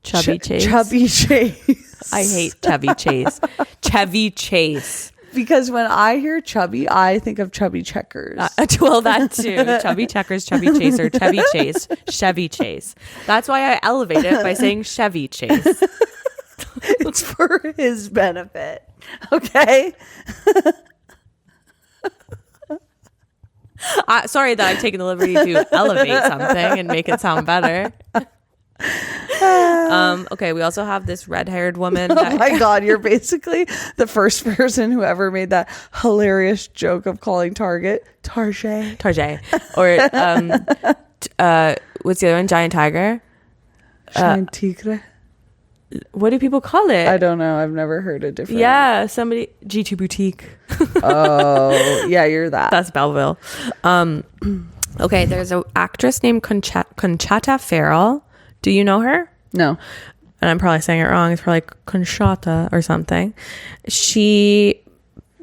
Chubby Chase. Chubby Chase. I hate Chevy Chase. Chevy Chase. Because when I hear chubby, I think of Chubby Checkers. Well, that too. Chubby Checkers, Chubby Chaser, Chevy Chase, Chevy Chase. That's why I elevate it by saying Chevy Chase. It's for his benefit. Okay? Sorry that I've taken the liberty to elevate something and make it sound better. Okay, we also have this red-haired woman. Oh my God, you're basically the first person who ever made that hilarious joke of calling Target Target. Or What's the other one? Giant Tiger. Giant Tigre. What do people call it? I don't know. I've never heard a different. Yeah, somebody G2 Boutique. Oh, yeah, you're that. That's Belleville. Okay, there's an actress named Conchata Farrell. Do you know her? No. And I'm probably saying it wrong. It's probably like Conchata or something. She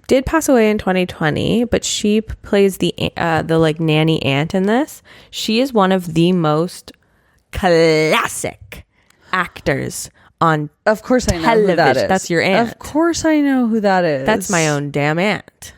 did pass away in 2020, but she plays the like nanny aunt in this. She is one of the most classic actors on Of course I know television. who that is. That's your aunt. Of course I know who that is. That's my own damn aunt.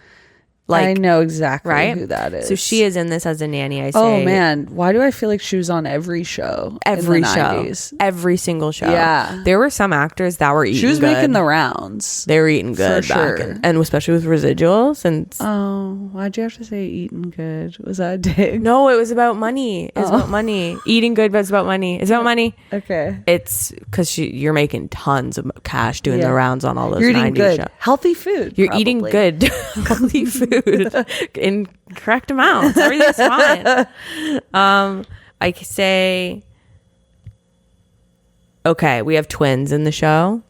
I know exactly right? who that is. So she is in this as a nanny, I say. Oh man, why do I feel like she was on every show? Every in the show. 90s? Every single show. Yeah. There were some actors that were eating She was good. making the rounds. They were eating good For back sure. and especially with residuals. And Oh, why'd you have to say eating good? Was that a dig? no, it was about money. It's about money. Eating good, but it's about money. It's about money. Okay. It's because you're making tons of cash doing the rounds on all those You're eating 90s good. shows. Healthy food. You're eating probably. good, healthy food in correct amounts. Everything's fine. I could say, okay, we have twins in the show.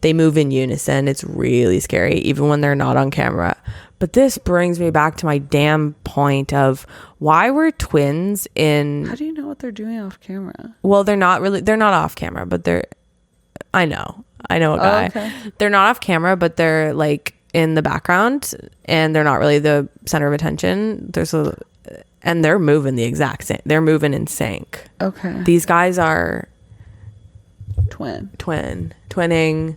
They move in unison. It's really scary, even when they're not on camera. But this brings me back to my damn point of why were twins in... How do you know what they're doing off camera? Well, they're not off camera, but I know a guy. Okay. They're not off camera, but they're like in the background and they're not really the center of attention. And they're moving the exact same. They're moving in sync. Okay. These guys are twinning.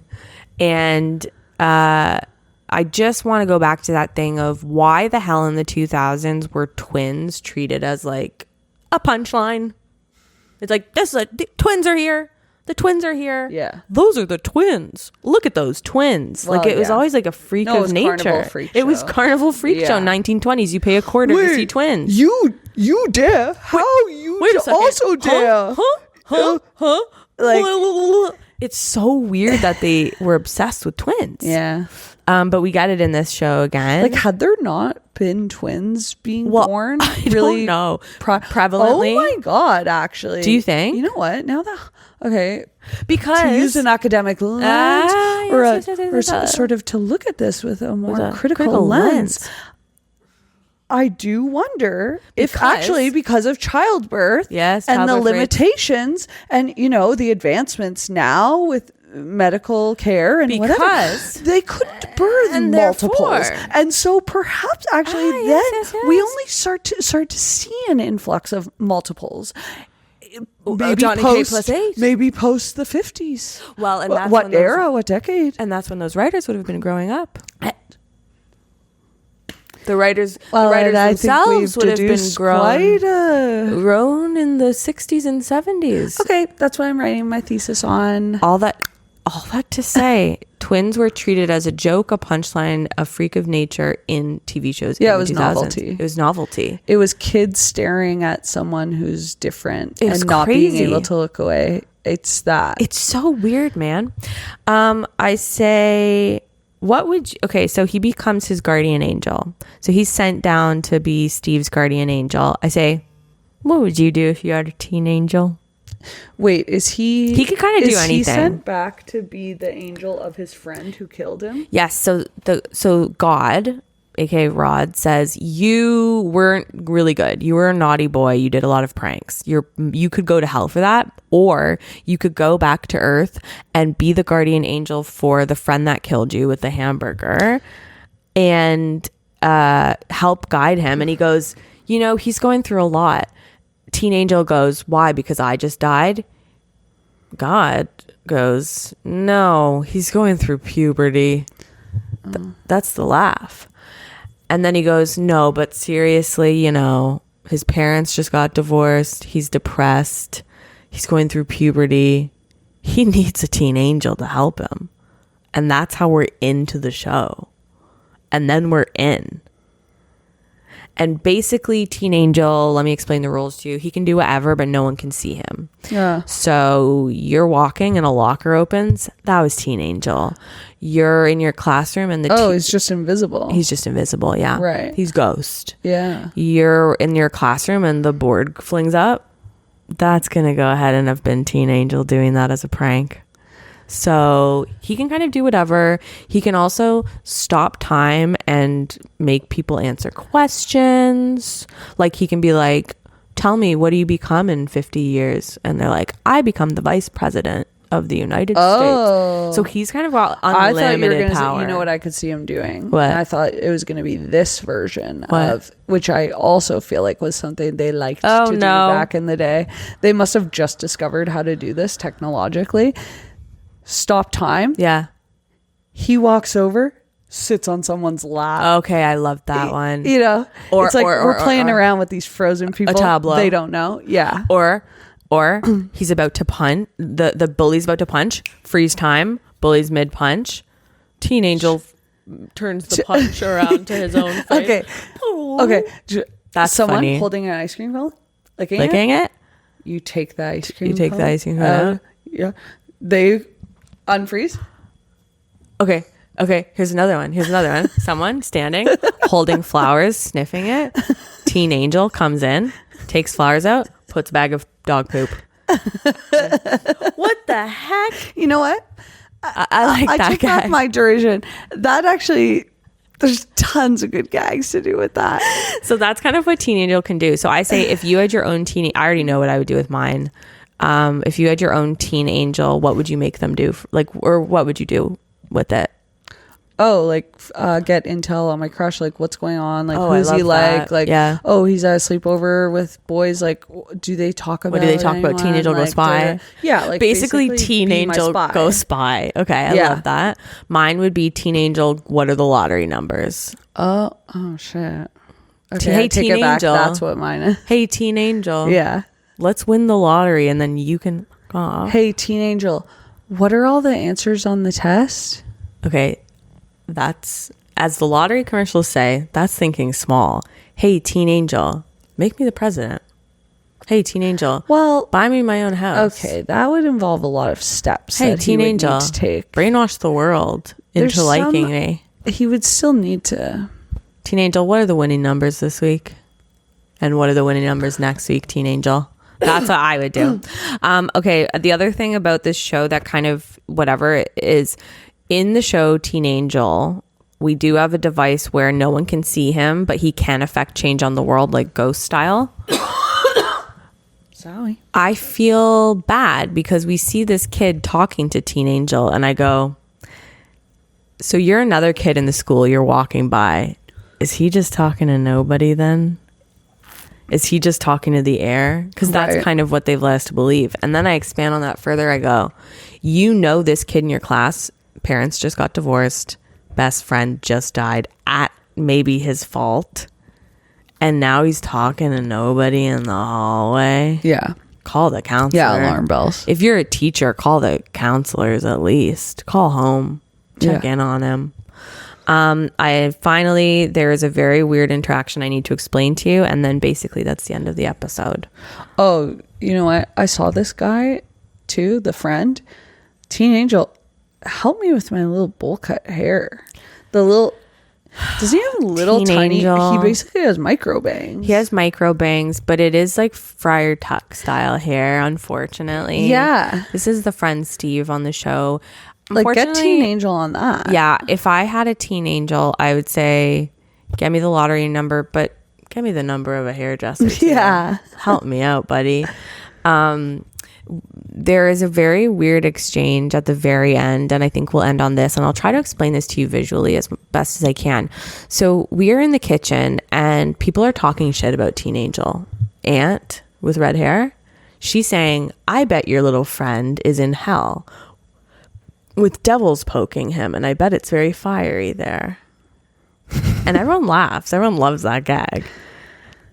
And I just want to go back to that thing of why the hell in the 2000s were twins treated as like a punchline. It's like, the twins are here. The twins are here. Yeah. Those are the twins. Look at those twins. Well, like it was yeah. always like a freak No, it of was nature. Carnival Freak It was Show. Carnival Freak Show, Yeah. 1920s. You pay a quarter to see twins. You dare? How you Wait a second. also dare? Huh? Like- It's so weird that they were obsessed with twins. Yeah. But we got it in this show again. Like, had there not been twins being born? I don't know. Prevalently. Oh my God, actually. Do you think? You know what? Now that, okay. Because To use an academic lens yes. sort of to look at this with a more a critical lens. I do wonder if actually because of childbirth Yes, and the childbirth rates. limitations and, the advancements now with medical care and whatever, Because- they couldn't birth and multiples. therefore- And so perhaps actually then yes. we only start to see an influx of multiples. Johnny K plus 8. Maybe post the 50s. Well, and that's what when those- era, what decade? And that's when those writers would have been growing up. The writers Well, the writers and I think themselves we've would have been deduced quite grown in the 60s and 70s. Okay, that's what I'm writing my thesis on. All that to say, twins were treated as a joke, a punchline, a freak of nature in TV shows. Yeah, in it was the 2000s. novelty. It was novelty. It was kids staring at someone who's different It was and not crazy. being able to look away. It's that. It's so weird, man. I say, so he becomes his guardian angel. So he's sent down to be Steve's guardian angel. I say, what would you do if you had a teen angel? Wait, is he? He could kinda do Is he anything. sent back to be the angel of his friend who killed him? Yes. So God, aka Rod, says you weren't really good. You were a naughty boy. You did a lot of pranks. You could go to hell for that, or you could go back to Earth and be the guardian angel for the friend that killed you with the hamburger, and help guide him. And he goes, he's going through a lot. Teen angel goes, why? Because I just died. God goes, no, he's going through puberty. That's the laugh. And then he goes, no, but seriously, his parents just got divorced. He's depressed. He's going through puberty. He needs a teen angel to help him. And that's how we're into the show. And then we're in. And basically, Teen Angel, let me explain the rules to you. He can do whatever, but no one can see him. Yeah. So you're walking and a locker opens. That was Teen Angel. You're in your classroom and he's just invisible. He's just invisible, yeah. Right. He's Ghost. Yeah. You're in your classroom and the board flings up. That's going to go ahead and have been Teen Angel doing that as a prank. So he can kind of do whatever. He can also stop time and make people answer questions. Like he can be like, tell me, what do you become in 50 years? And they're like, I become the vice president of the United States. So he's kind of got unlimited power. You know what I could see him doing? What? And I thought it was going to be this version of, which I also feel like was something they liked to do back in the day. They must have just discovered how to do this technologically. Stop time. Yeah. He walks over, sits on someone's lap. Okay, I love that one. You know, it's like we're playing around with these frozen people. A tableau. They don't know. Yeah. Or he's about to punch. The bully's about to punch. Freeze time. Bully's mid punch. Teen Angel turns the punch around to his own face. Okay. That's someone funny. holding an ice cream cone, licking it. You take the ice cream. You take the ice cream cone. Yeah. They unfreeze. Okay. Here's another one. Someone standing, holding flowers, sniffing it. Teen Angel comes in, takes flowers out, puts a bag of dog poop. What the heck? You know what? I like that I take guy. back my derision. That actually, there's tons of good gags to do with that. So that's kind of what Teen Angel can do. So I say, if you had your own I already know what I would do with mine. If you had your own Teen Angel, what would you make them do? Or what would you do with it? Get intel on my crush. Like, what's going on? Like, I who's he love like? that. Like, yeah. He's at a sleepover with boys. Like, do they talk about? What do they talk about? Teen Angel go spy. Yeah, like basically Teen Angel go spy. Okay, I love that. Mine would be Teen Angel. What are the lottery numbers? Oh shit. Okay, hey, I take Teen it back. Angel. That's what mine is. Hey, Teen Angel. Yeah. Let's win the lottery, and then you can. Hey, Teen Angel. What are all the answers on the test? Okay. That's, as the lottery commercials say, that's thinking small. Hey, Teen Angel, make me the president. Hey, Teen Angel, buy me my own house. Okay, that would involve a lot of steps. Hey, that Teen Angel, to take. brainwash the world into liking me. He would still need to. Teen Angel, what are the winning numbers this week? And what are the winning numbers next week, Teen Angel? That's what I would do. Okay, the other thing about this show that kind of whatever is, in the show Teen Angel, we do have a device where no one can see him, but he can affect change on the world, like ghost style. Sorry. I feel bad because we see this kid talking to Teen Angel, and I go, so you're another kid in the school you're walking by. Is he just talking to nobody then? Is he just talking to the air? Because that's kind of what they've led us to believe. And then I expand on that further. I go, this kid in your class, parents just got divorced, best friend just died at maybe his fault, and now he's talking to nobody in the hallway. Yeah. Call the counselor. Yeah, alarm bells. If you're a teacher, call the counselors at least. Call home. Check in on him. There is a very weird interaction I need to explain to you, and then basically that's the end of the episode. Oh, you know what? I saw this guy too, the friend. Teen Angel, help me with my little bowl cut hair. Does he have little Teen tiny? Angel. He basically has micro bangs. He has micro bangs, but it is like Friar Tuck style hair, unfortunately. Yeah. This is the friend Steve on the show. Like, get Teen Angel on that. Yeah. If I had a Teen Angel, I would say, get me the lottery number, but get me the number of a hairdresser too. Yeah. Help me out, buddy. There is a very weird exchange at the very end, and I think we'll end on this, and I'll try to explain this to you visually as best as I can. So we are in the kitchen, and people are talking shit about Teen Angel. Aunt with red hair, she's saying, I bet your little friend is in hell with devils poking him, and I bet it's very fiery there. And everyone laughs. Everyone loves that gag.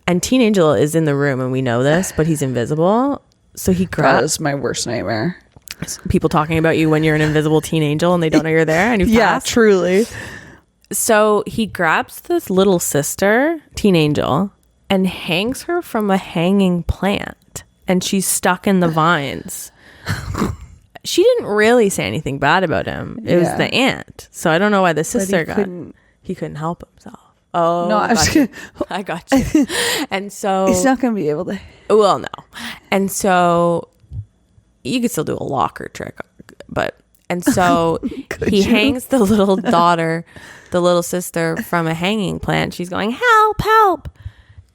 And Teen Angel is in the room, and we know this, but he's invisible. So he grabs. That is my worst nightmare. People talking about you when you're an invisible Teen Angel and they don't know you're there, and you yeah, truly. So he grabs this little sister, teen angel, and hangs her from a hanging plant. And she's stuck in the vines. She didn't really say anything bad about him. It was the aunt. So I don't know why the sister he couldn't help himself. Oh, no, I got you. And so he's not going to be able to. Well, no. And so you could still do a locker trick, but so he hangs the little daughter, the little sister, from a hanging plant. She's going, help, help.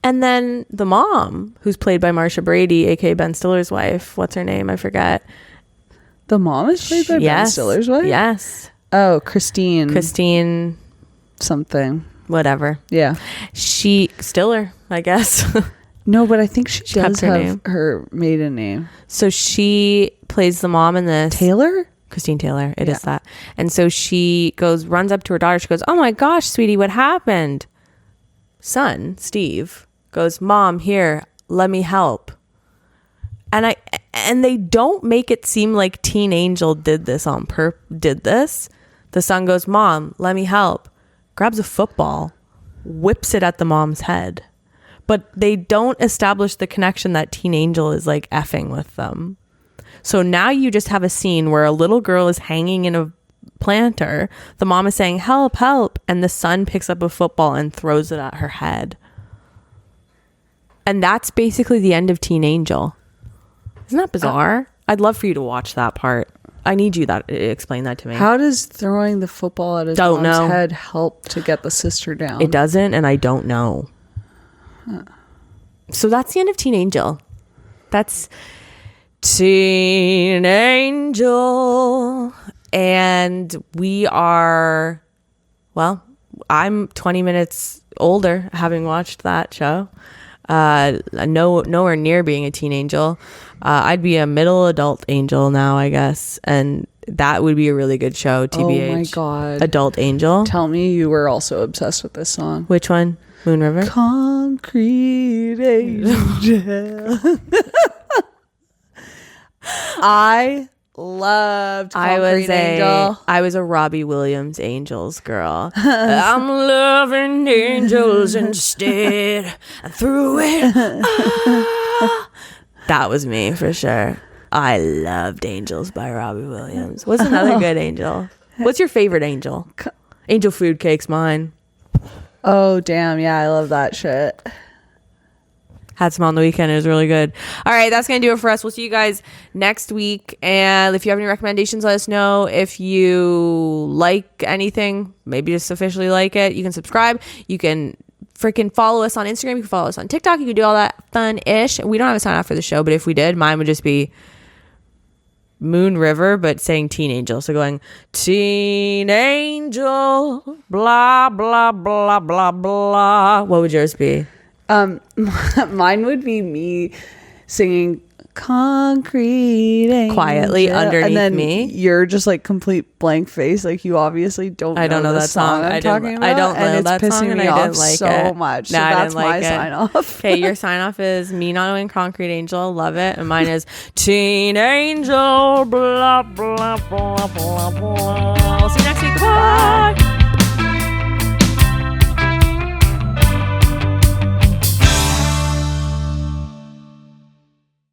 And then the mom, who's played by Marsha Brady, aka Ben Stiller's wife, what's her name? I forget. The mom is played by Ben Stiller's wife? Yes. Oh, Christine something. Whatever. Yeah. Stiller, I guess. No, but I think she does have her maiden name. So she plays the mom in this. Taylor? Christine Taylor. It is that. And so she runs up to her daughter. She goes, oh my gosh, sweetie, what happened? Son, Steve, goes, Mom, here, let me help. And they don't make it seem like Teen Angel did this. The son goes, Mom, let me help. Grabs a football, whips it at the mom's head. But they don't establish the connection that Teen Angel is like effing with them. So now you just have a scene where a little girl is hanging in a planter. The mom is saying, help, help. And the son picks up a football and throws it at her head. And that's basically the end of Teen Angel. Isn't that bizarre? I'd love for you to watch that part. I need you to explain that to me. How does throwing the football at his mom's head help to get the sister down? It doesn't, and I don't know. Huh. So that's the end of Teen Angel. That's Teen Angel. And we are, well, I'm 20 minutes older having watched that show. Nowhere near being a teen angel. I'd be a middle adult angel now, I guess. And that would be a really good show, TBH. Oh my God. Adult Angel. Tell me you were also obsessed with this song. Which one? Moon River? Concrete Angel. I loved Concrete Angel. I was a Robbie Williams Angels girl. I'm loving angels instead. I threw it. That was me for sure. I loved Angels by Robbie Williams. What's another good angel? What's your favorite angel? Angel Food Cake's mine. Oh, damn. Yeah, I love that shit. Had some on the weekend. It was really good. All right, that's going to do it for us. We'll see you guys next week. And if you have any recommendations, let us know. If you like anything, maybe just officially like it, you can subscribe. You can freaking follow us on Instagram. You can follow us on TikTok. You can do all that fun-ish. We don't have a sign off for the show, but if we did, mine would just be Moon River, but saying Teen Angel. So going, Teen Angel, blah, blah, blah, blah, blah. What would yours be? Mine would be me singing Concrete Angel quietly underneath and then me. You're just like complete blank face, like you obviously don't know that song I'm talking about. I don't know that song, and I didn't like so it much. No, so that's my sign off. Okay, your sign off is me not knowing Concrete Angel, love it, and mine is Teen Angel, blah blah blah blah blah.